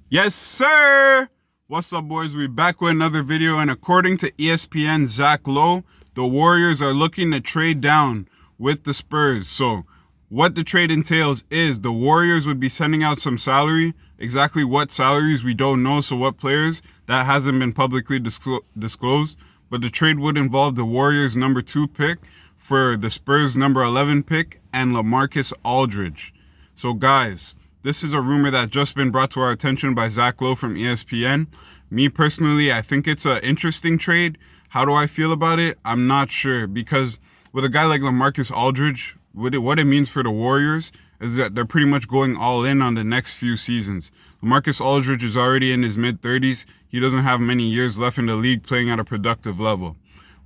Yes, sir! What's up, boys? We're back with another video, and according to ESPN Zach Lowe, the Warriors are looking to trade down with the Spurs. So, what the trade entails is the Warriors would be sending out some salary. Exactly what salaries, we don't know, so what players, that hasn't been publicly disclosed. But the trade would involve the Warriors' number 2 pick for the Spurs' number 11 pick and LaMarcus Aldridge. So, guys, this is a rumor that just been brought to our attention by Zach Lowe from ESPN. Me personally, I think it's an interesting trade. How do I feel about it? I'm not sure, because with a guy like LaMarcus Aldridge, what it means for the Warriors is that they're pretty much going all in on the next few seasons. LaMarcus Aldridge is already in his mid-30s. He doesn't have many years left in the league playing at a productive level.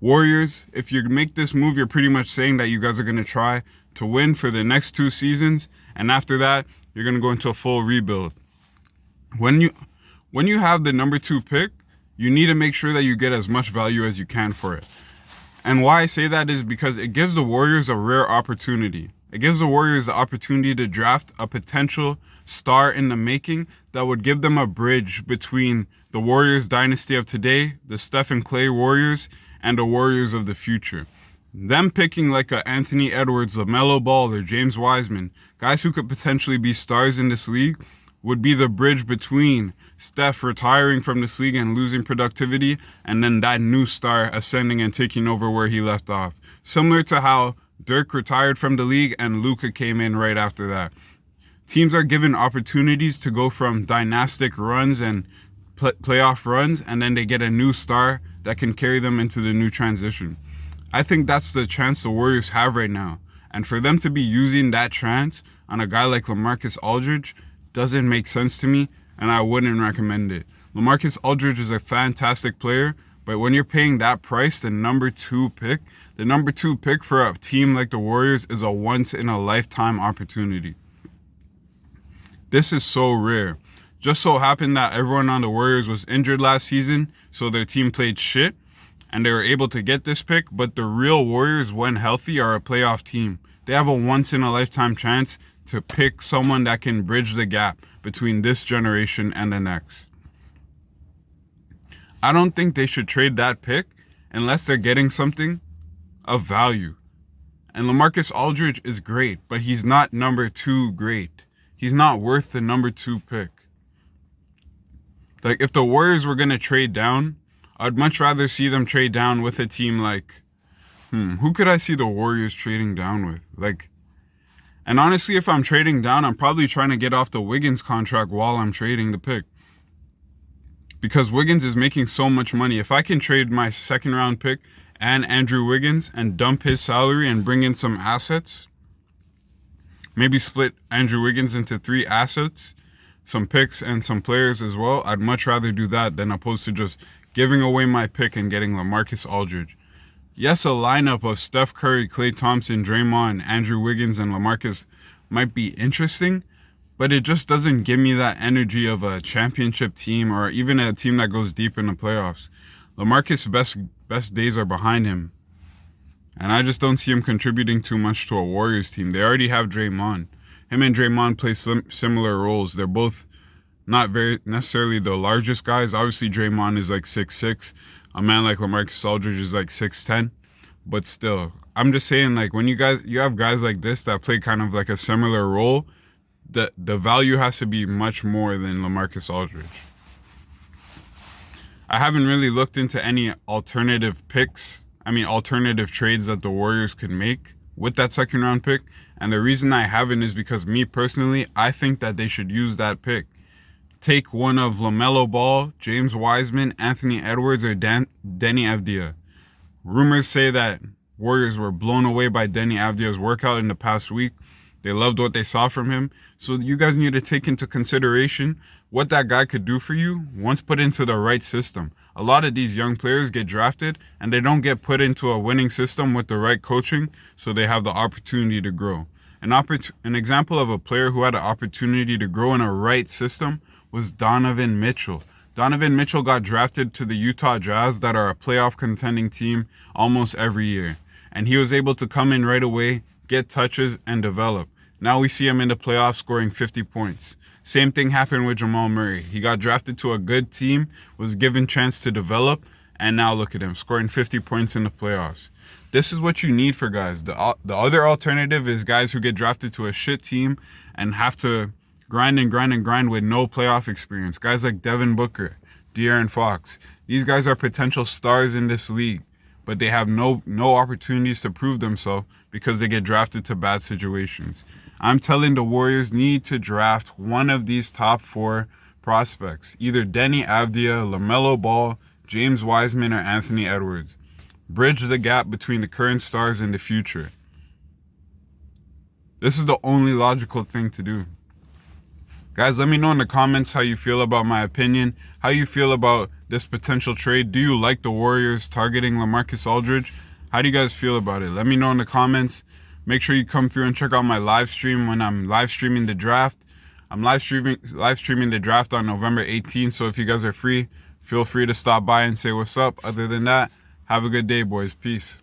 Warriors, if you make this move, you're pretty much saying that you guys are going to try to win for the next 2 seasons, and after that, you're going to go into a full rebuild. When you have the number 2 pick, you need to make sure that you get as much value as you can for it. And why I say that is because it gives the Warriors a rare opportunity. It gives the Warriors the opportunity to draft a potential star in the making that would give them a bridge between the Warriors dynasty of today, the Steph and Clay Warriors, and the Warriors of the future. Them picking like a Anthony Edwards, LaMelo Ball, or James Wiseman, guys who could potentially be stars in this league, would be the bridge between Steph retiring from this league and losing productivity, and then that new star ascending and taking over where he left off. Similar to how Dirk retired from the league and Luka came in right after that. Teams are given opportunities to go from dynastic runs and playoff runs, and then they get a new star that can carry them into the new transition. I think that's the chance the Warriors have right now. And for them to be using that chance on a guy like LaMarcus Aldridge doesn't make sense to me, and I wouldn't recommend it. LaMarcus Aldridge is a fantastic player, but when you're paying that price, the number 2 pick for a team like the Warriors is a once-in-a-lifetime opportunity. This is so rare. Just so happened that everyone on the Warriors was injured last season, so their team played shit, and they were able to get this pick, but the real Warriors, when healthy, are a playoff team. They have a once-in-a-lifetime chance to pick someone that can bridge the gap between this generation and the next. I don't think they should trade that pick unless they're getting something of value. And LaMarcus Aldridge is great, but he's not number 2 great. He's not worth the number 2 pick. Like, if the Warriors were going to trade down, I'd much rather see them trade down with a team like, who could I see the Warriors trading down with? And honestly, if I'm trading down, I'm probably trying to get off the Wiggins contract while I'm trading the pick. Because Wiggins is making so much money. If I can trade my 2nd round pick and Andrew Wiggins and dump his salary and bring in some assets, maybe split Andrew Wiggins into 3 assets, some picks and some players as well, I'd much rather do that than opposed to just giving away my pick and getting LaMarcus Aldridge. Yes, a lineup of Steph Curry, Klay Thompson, Draymond, Andrew Wiggins, and LaMarcus might be interesting, but it just doesn't give me that energy of a championship team or even a team that goes deep in the playoffs. LaMarcus' best days are behind him, and I just don't see him contributing too much to a Warriors team. They already have Draymond. Him and Draymond play similar roles. They're both not very necessarily the largest guys. Obviously, Draymond is like 6'6". A man like LaMarcus Aldridge is like 6'10". But still, I'm just saying, like, when you have guys like this that play kind of like a similar role, the value has to be much more than LaMarcus Aldridge. I haven't really looked into any alternative trades that the Warriors could make with that 2nd round pick. And the reason I haven't is because me personally, I think that they should use that pick. Take one of LaMelo Ball, James Wiseman, Anthony Edwards, or Denny Avdija. Rumors say that Warriors were blown away by Denny Avdija's workout in the past week. They loved what they saw from him. So you guys need to take into consideration what that guy could do for you once put into the right system. A lot of these young players get drafted and they don't get put into a winning system with the right coaching, so they have the opportunity to grow. An example of a player who had an opportunity to grow in a right system was Donovan Mitchell. Donovan Mitchell got drafted to the Utah Jazz, that are a playoff contending team almost every year. And he was able to come in right away, get touches, and develop. Now we see him in the playoffs scoring 50 points. Same thing happened with Jamal Murray. He got drafted to a good team, was given chance to develop, and now look at him, scoring 50 points in the playoffs. This is what you need for guys. The other alternative is guys who get drafted to a shit team and have to grind with no playoff experience. Guys like Devin Booker, De'Aaron Fox. These guys are potential stars in this league, but they have no opportunities to prove themselves because they get drafted to bad situations. I'm telling the Warriors need to draft one of these top 4 prospects, either Denny Avdia, LaMelo Ball, James Wiseman, or Anthony Edwards. Bridge the gap between the current stars and the future. This is the only logical thing to do. Guys, let me know in the comments how you feel about my opinion, how you feel about this potential trade. Do you like the Warriors targeting LaMarcus Aldridge? How do you guys feel about it? Let me know in the comments. Make sure you come through and check out my live stream when I'm live streaming the draft. I'm live streaming the draft on November 18th, so if you guys are free, feel free to stop by and say what's up. Other than that, have a good day, boys. Peace.